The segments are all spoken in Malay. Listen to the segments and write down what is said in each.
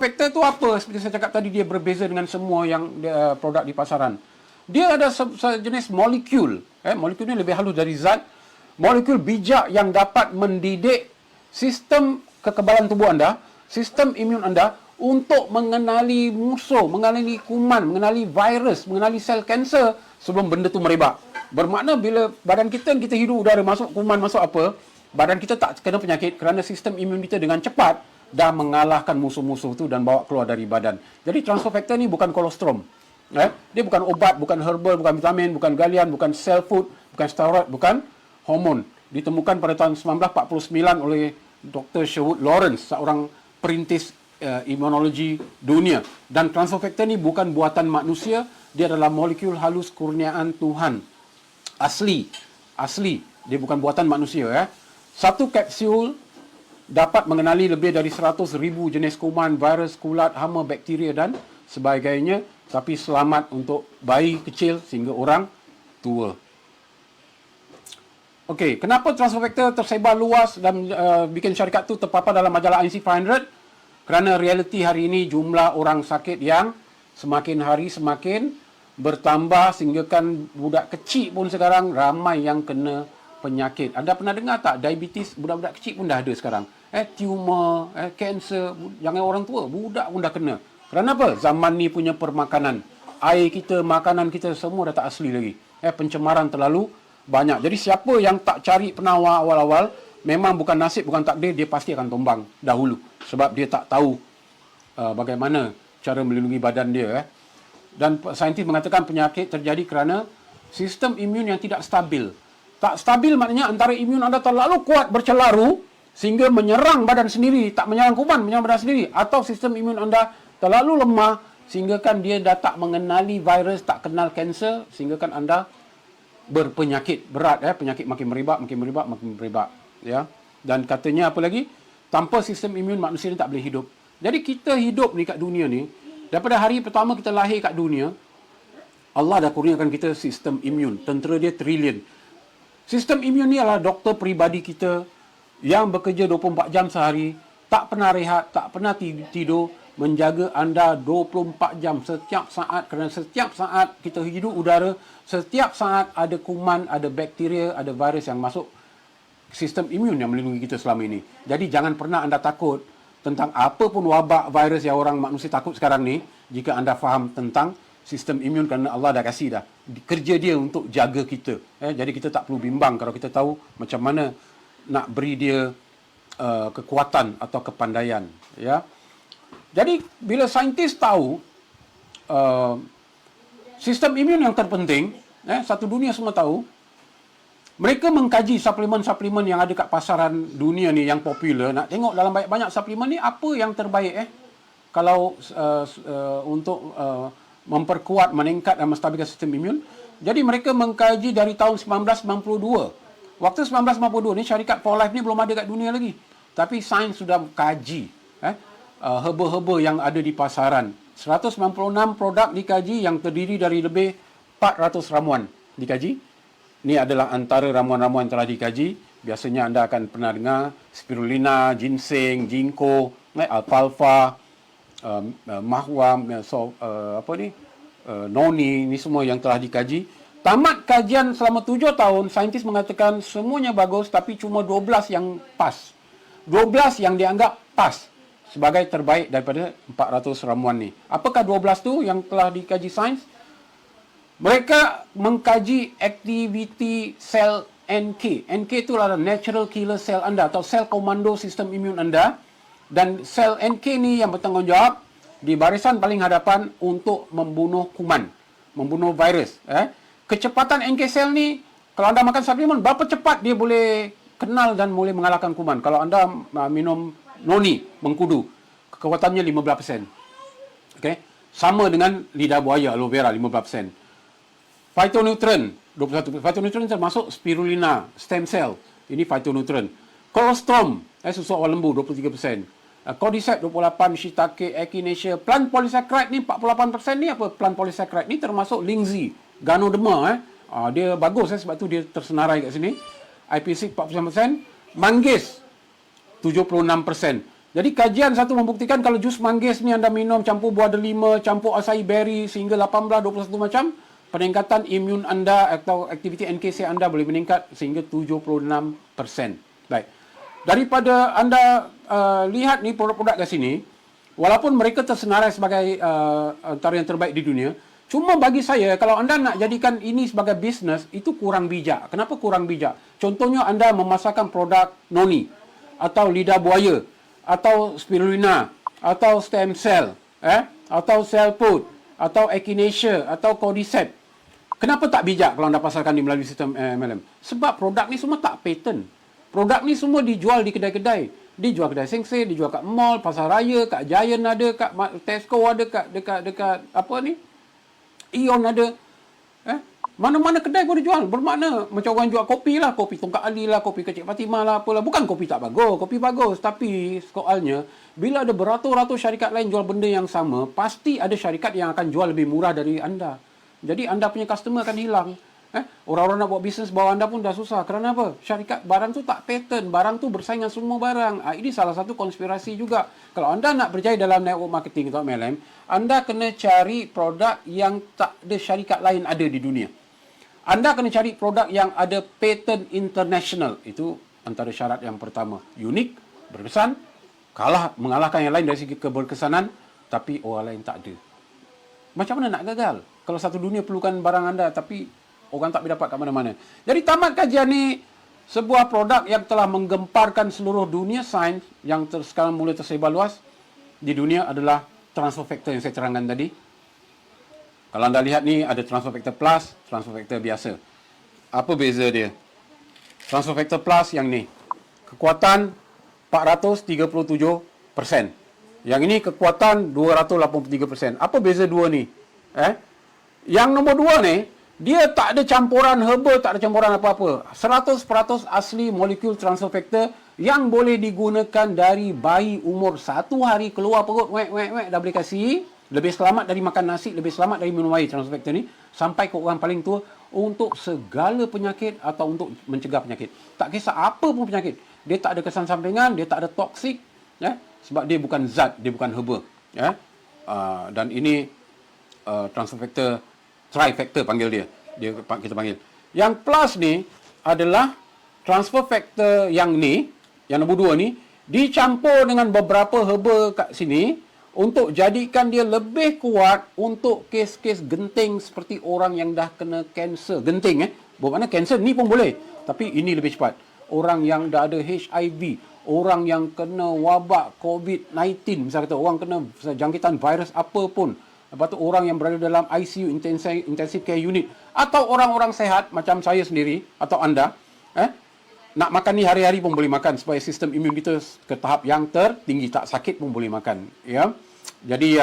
Factor tu apa? Seperti saya cakap tadi, dia berbeza dengan semua yang produk di pasaran. Dia ada sejenis molekul. Molekul ni lebih halus dari zat. Molekul bijak yang dapat mendidik sistem kekebalan tubuh anda, sistem imun anda untuk mengenali musuh, mengenali kuman, mengenali virus, mengenali sel kanser sebelum benda tu merebak. Bermakna bila badan kita hidup udara masuk, kuman masuk apa, badan kita tak kena penyakit kerana sistem imun kita dengan cepat dah mengalahkan musuh-musuh tu dan bawa keluar dari badan. Jadi transfer factor ni bukan kolostrum. Dia bukan obat, bukan herbal, bukan vitamin, bukan galian, bukan cell food, bukan steroid, bukan hormon. Ditemukan pada tahun 1949 oleh Dr. Sherwood Lawrence, seorang perintis imunologi dunia. Dan transfer factor ni bukan buatan manusia, dia adalah molekul halus kurniaan Tuhan. Asli. Dia bukan buatan manusia. Satu kapsul dapat mengenali lebih dari 100,000 jenis kuman, virus, kulat, hama, bakteria dan sebagainya, tapi selamat untuk bayi kecil sehingga orang tua. Okey, kenapa transfer factor tersebar luas dan bikin syarikat tu terpapar dalam majalah IC 500? Kerana realiti hari ini jumlah orang sakit yang semakin hari semakin bertambah, sehingga kan budak kecil pun sekarang ramai yang kena penyakit. Anda pernah dengar tak diabetes? Budak-budak kecil pun dah ada sekarang. Tumor, kanser, jangan orang tua, budak pun dah kena. Kerana apa? Zaman ni punya permakanan. Air kita, makanan kita semua dah tak asli lagi. Pencemaran terlalu banyak. Jadi siapa yang tak cari penawar awal-awal, memang bukan nasib, bukan takdir, dia pasti akan tumbang dahulu. Sebab dia tak tahu bagaimana cara melindungi badan dia. Dan saintis mengatakan penyakit terjadi kerana sistem imun yang tidak stabil. Tak stabil maknanya antara imun anda terlalu kuat bercelaru sehingga menyerang badan sendiri, tak menyerang kuman, menyerang badan sendiri. Atau sistem imun anda terlalu lemah sehingga kan dia dah tak mengenali virus, tak kenal kanser, sehingga kan anda berpenyakit berat. Penyakit makin merebak. Ya. Dan katanya apa lagi? Tanpa sistem imun manusia ni tak boleh hidup. Jadi kita hidup ni kat dunia ni, daripada hari pertama kita lahir kat dunia, Allah dah kurniakan kita sistem imun. Tentera dia trilion. Sistem imun ni adalah doktor peribadi kita yang bekerja 24 jam sehari, tak pernah rehat, tak pernah tidur, menjaga anda 24 jam setiap saat. Kerana setiap saat kita hidup udara, setiap saat ada kuman, ada bakteria, ada virus yang masuk. Sistem imun yang melindungi kita selama ini. Jadi jangan pernah anda takut tentang apa pun wabak virus yang orang manusia takut sekarang ni, jika anda faham tentang sistem imun, kerana Allah dah kasih dah. Kerja dia untuk jaga kita. Jadi kita tak perlu bimbang kalau kita tahu macam mana nak beri dia kekuatan atau kepandaian. Ya. Jadi bila saintis tahu sistem imun yang terpenting, satu dunia semua tahu, mereka mengkaji suplemen-suplemen yang ada kat pasaran dunia ni yang popular. Nak tengok dalam banyak-banyak suplemen ni apa yang terbaik kalau untuk memperkuat, meningkat dan menstabilkan sistem imun. Jadi mereka mengkaji dari tahun 1992. Waktu 1992 ni syarikat For Life ni belum ada kat dunia lagi. Tapi sains sudah kaji herba-herba yang ada di pasaran. 196 produk dikaji yang terdiri dari lebih 400 ramuan dikaji. Ini adalah antara ramuan-ramuan yang telah dikaji. Biasanya anda akan pernah dengar spirulina, ginseng, ginkgo, alfalfa, mahwa, noni, ini semua yang telah dikaji. Tamat kajian selama 7 tahun, saintis mengatakan semuanya bagus, tapi cuma 12 yang pas. 12 yang dianggap pas sebagai terbaik daripada 400 ramuan ni. Apakah 12 tu yang telah dikaji sains? Mereka mengkaji aktiviti sel NK. NK itu adalah natural killer cell anda atau sel komando sistem imun anda. Dan sel NK ni yang bertanggungjawab di barisan paling hadapan untuk membunuh kuman, membunuh virus. Kecepatan NK sel ni, kalau anda makan suplemen, berapa cepat dia boleh kenal dan boleh mengalahkan kuman. Kalau anda minum noni, mengkudu, kekuatannya 15%. Okay? Sama dengan lidah buaya, aloe vera, 15%. Phytonutrient 21%. Phytonutrient termasuk spirulina, stem cell. Ini phytonutrient. Colostrum, susu awal lembu 23%. Cordyceps 28%, shiitake, echinacea. Plant polysaccharide ni 48% ni apa? Plant polysaccharide ni termasuk lindsay, ganoderma. Dia bagus sebab tu dia tersenarai kat sini. IPC 49%, manggis 76%. Jadi kajian satu membuktikan kalau jus manggis ni anda minum campur buah delima, campur acai berry sehingga 18, 21 macam, peningkatan imun anda atau aktiviti NK sel anda boleh meningkat sehingga 76%. Baik. Daripada anda lihat ni produk-produk kat sini, walaupun mereka tersenarai sebagai antara yang terbaik di dunia, cuma bagi saya kalau anda nak jadikan ini sebagai bisnes, itu kurang bijak. Kenapa kurang bijak? Contohnya anda memasarkan produk noni atau lidah buaya atau spirulina atau stem cell, atau cell food atau echinacea atau cordyceps. Kenapa tak bijak kalau anda pasarkan di melalui sistem MLM? Sebab produk ni semua tak patent. Produk ni semua dijual di kedai-kedai. Dijual kedai Singse, dijual kat mall, pasar raya, kat Giant ada, kat Tesco ada, kat dekat apa ni? Ion ada. Mana-mana kedai boleh jual. Bermakna macam orang jual kopi lah, kopi Tongkat Ali lah, kopi Kecik Fatimah lah, apalah. Bukan kopi tak bagus, kopi bagus. Tapi soalnya, bila ada beratus-ratus syarikat lain jual benda yang sama, pasti ada syarikat yang akan jual lebih murah dari anda. Jadi anda punya customer akan hilang. Orang-orang nak buat bisnes bawah anda pun dah susah. Kerana apa? Syarikat barang tu tak patent. Barang tu bersaing dengan semua barang. Ini salah satu konspirasi juga. Kalau anda nak berjaya dalam network marketing atau MLM, anda kena cari produk yang tak ada syarikat lain ada di dunia. Anda kena cari produk yang ada patent international. Itu antara syarat yang pertama. Unik, berkesan, mengalahkan yang lain dari segi keberkesanan, tapi orang lain tak ada. Macam mana nak gagal? Kalau satu dunia perlukan barang anda, tapi orang tak boleh dapat kat mana-mana. Jadi tamat kajian ni, sebuah produk yang telah menggemparkan seluruh dunia sains, yang sekarang mula tersebar luas di dunia adalah transfer factor yang saya terangkan tadi. Kalau anda lihat ni, ada transfer factor plus, transfer factor biasa. Apa beza dia? Transfer factor plus yang ni, kekuatan 437%. Yang ini kekuatan 283%. Apa beza dua ni? Yang nombor dua ni, dia tak ada campuran herba, tak ada campuran apa-apa. 100% asli molekul transfer factor yang boleh digunakan dari bayi umur 1 hari keluar perut, dah boleh kasih. Lebih selamat dari makan nasi, lebih selamat dari minum air transfer factor ni, sampai ke orang paling tua untuk segala penyakit atau untuk mencegah penyakit. Tak kisah apa pun penyakit. Dia tak ada kesan sampingan, dia tak ada toksik, sebab dia bukan zat, dia bukan herba. Dan ini transfer factor, trifactor panggil dia. Kita panggil. Yang plus ni adalah transfer factor yang ni, yang nombor 2 ni, dicampur dengan beberapa herba kat sini, untuk jadikan dia lebih kuat untuk kes-kes genting seperti orang yang dah kena kanser. Genting bermakna kanser ni pun boleh, tapi ini lebih cepat. Orang yang dah ada HIV, orang yang kena wabak COVID-19, misalnya kata orang kena jangkitan virus apa pun. Lepas tu orang yang berada dalam ICU, intensive care unit, atau orang-orang sehat macam saya sendiri atau anda, nak makan ni hari-hari pun boleh makan supaya sistem imun kita ke tahap yang tertinggi, tak sakit pun boleh makan. Ya. Jadi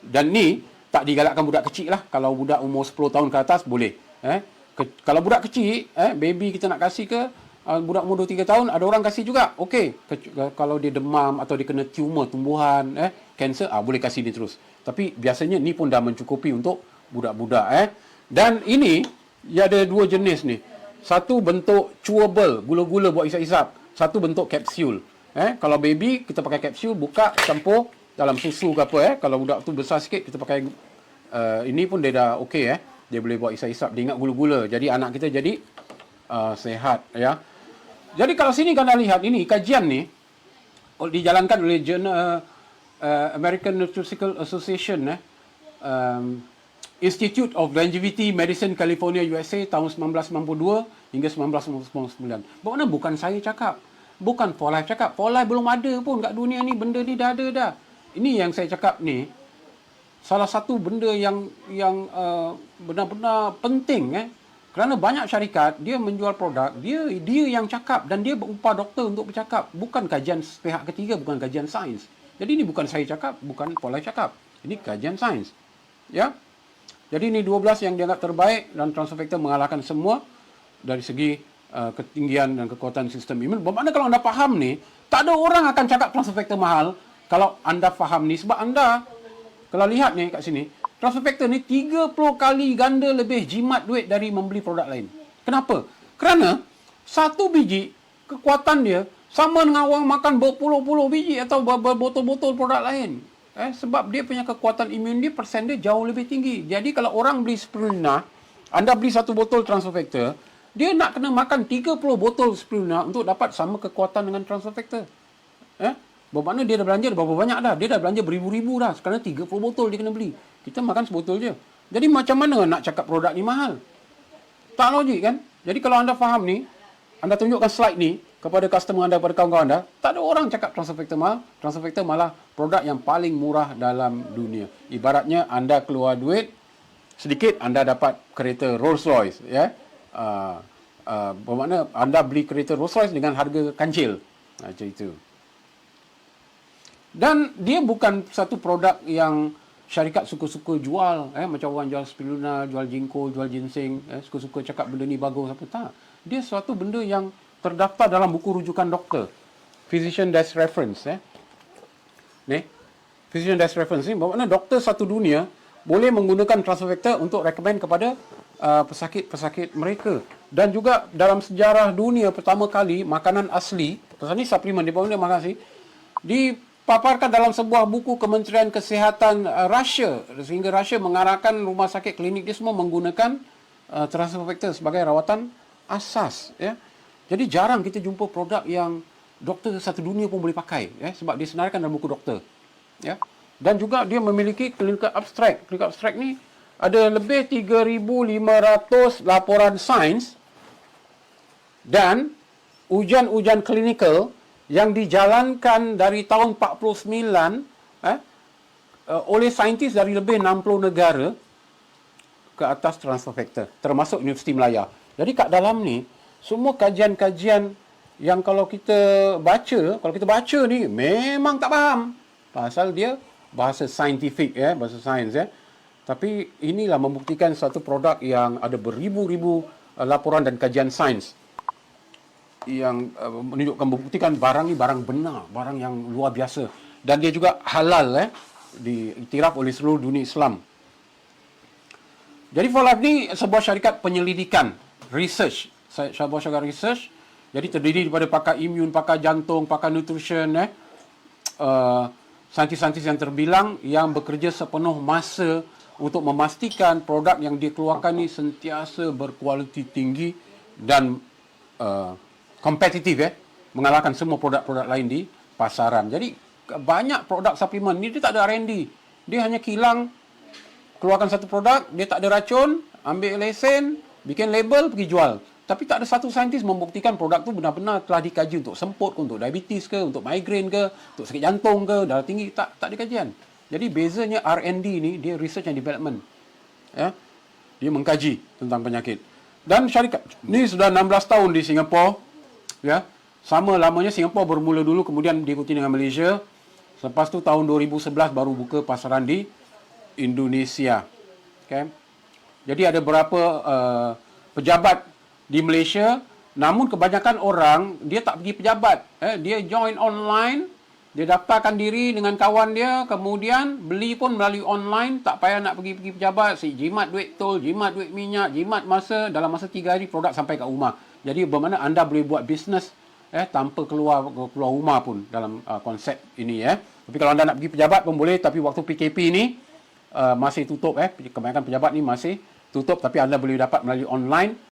dan ni tak digalakkan budak kecil lah. Kalau budak umur 10 tahun ke atas boleh. Kalau budak kecil, baby kita nak kasih ke budak umur 2-3 tahun, ada orang kasih juga. Okey. Kalau dia demam atau dia kena tumor tumbuhan, kanser, bolboleh kasih ni terus. Tapi biasanya ni pun dah mencukupi untuk budak-budak. Dan ini ada 2 jenis ni. Satu bentuk chewable, gula-gula buat isap-isap. Satu bentuk kapsul. Kalau baby, kita pakai kapsul, buka, campur dalam susu ke apa. Kalau budak tu besar sikit, kita pakai ini pun dia dah okey. Dia boleh buat isap-isap. Dia ingat gula-gula. Jadi anak kita jadi sehat. Ya. Jadi kalau sini kalian lihat ini, kajian ni dijalankan oleh Journal American Nutraceutical Association. Institute of Longevity Medicine California USA tahun 1992 hingga 1999. Bermakna bukan saya cakap. Bukan For Life cakap. For Life belum ada pun kat dunia ni. Benda ni dah ada dah. Ini yang saya cakap ni. Salah satu benda yang benar-benar penting. Kerana banyak syarikat, dia menjual produk. Dia yang cakap. Dan dia berupah doktor untuk bercakap. Bukan kajian pihak ketiga. Bukan kajian sains. Jadi ini bukan saya cakap. Bukan For Life cakap. Ini kajian sains. Ya. Jadi ini 12 yang dianggap terbaik dan transfer factor mengalahkan semua dari segi ketinggian dan kekuatan sistem imun. Bermakna kalau anda faham ni, tak ada orang akan cakap transfer factor mahal kalau anda faham ni. Sebab anda, kalau lihat ni kat sini, transfer factor ni 30 kali ganda lebih jimat duit dari membeli produk lain. Kenapa? Kerana satu biji kekuatan dia Sama dengan orang makan berpuluh-puluh biji atau berbotol-botol produk lain. Sebab dia punya kekuatan imun dia, persen dia jauh lebih tinggi. Jadi kalau orang beli spirulina, anda beli satu botol Transofactor, dia nak kena makan 30 botol spirulina untuk dapat sama kekuatan dengan Transofactor. Bermakna dia dah belanja berapa banyak dah. Dia dah belanja beribu-ribu dah. Sekarang 30 botol dia kena beli. Kita makan sebotol je. Jadi macam mana nak cakap produk ni mahal? Tak logik kan? Jadi kalau anda faham ni, anda tunjukkan slide ni kepada customer anda, kepada kawan-kawan anda, tak ada orang cakap Transofactor mahal. Transofactor malah produk yang paling murah dalam dunia. Ibaratnya anda keluar duit sedikit, anda dapat kereta Rolls Royce. Bermakna anda beli kereta Rolls Royce dengan harga kancil. Macam itu. Dan dia bukan satu produk yang syarikat suka-suka jual. Macam orang jual spirulina, jual ginkgo, jual ginseng. Suka-suka cakap benda ni bagus apa. Tak. Dia suatu benda yang terdaftar dalam buku rujukan doktor. Physician Desk Reference. Physician Desk Reference ni bermakna doktor satu dunia boleh menggunakan Transofactor untuk recommend kepada pesakit-pesakit mereka. Dan juga dalam sejarah dunia pertama kali makanan asli, pasal ni suplemen dia makan asli, dipaparkan dalam sebuah buku Kementerian Kesihatan Rusia, sehingga Rusia mengarahkan rumah sakit klinik dia semua menggunakan Transofactor sebagai rawatan asas. Jadi jarang kita jumpa produk yang doktor satu dunia pun boleh pakai, sebab disenaraikan dalam buku doktor. Dan juga dia memiliki clinical abstract. Clinical abstract ni ada lebih 3,500 laporan sains dan ujian-ujian klinikal yang dijalankan dari tahun 49 oleh saintis dari lebih 60 negara ke atas Transofactor, termasuk Universiti Melaya. Jadi kat dalam ni semua kajian-kajian yang kalau kita baca ni memang tak faham. Pasal dia bahasa saintifik, bahasa sains. Tapi inilah membuktikan satu produk yang ada beribu-ribu laporan dan kajian sains yang menunjukkan, membuktikan barang ni barang benar, barang yang luar biasa. Dan dia juga halal, diiktiraf oleh seluruh dunia Islam. Jadi 4Life ni sebuah syarikat penyelidikan, research. Sebuah syarikat research. Jadi terdiri daripada pakar imun, pakar jantung, pakar nutrition, saintis-saintis yang terbilang yang bekerja sepenuh masa untuk memastikan produk yang dikeluarkan ni sentiasa berkualiti tinggi dan kompetitif, mengalahkan semua produk-produk lain di pasaran. Jadi banyak produk suplemen ni dia tak ada R&D. Dia hanya kilang, keluarkan satu produk, dia tak ada racun, ambil lesen, bikin label, pergi jual. Tapi tak ada satu saintis membuktikan produk tu benar-benar telah dikaji untuk semput ke, untuk diabetes ke, untuk migraine ke, untuk sakit jantung ke, darah tinggi. Tak ada kajian. Jadi bezanya R&D ni, dia research and development. Dia mengkaji tentang penyakit. Dan syarikat ni sudah 16 tahun di Singapura. Sama lamanya Singapura bermula dulu, kemudian diikuti dengan Malaysia. Lepas tu tahun 2011 baru buka pasaran di Indonesia. Jadi ada beberapa pejabat di Malaysia, namun kebanyakan orang dia tak pergi pejabat. Dia join online, dia daftarkan diri dengan kawan dia, kemudian beli pun melalui online, tak payah nak pergi pejabat, jimat duit tol, jimat duit minyak, jimat masa, dalam masa 3 hari produk sampai kat rumah. Jadi bermakna anda boleh buat bisnes tanpa keluar rumah pun dalam konsep ini. Tapi kalau anda nak pergi pejabat pun boleh, tapi waktu PKP ni masih tutup. Kebanyakan pejabat ni masih tutup, tapi anda boleh dapat melalui online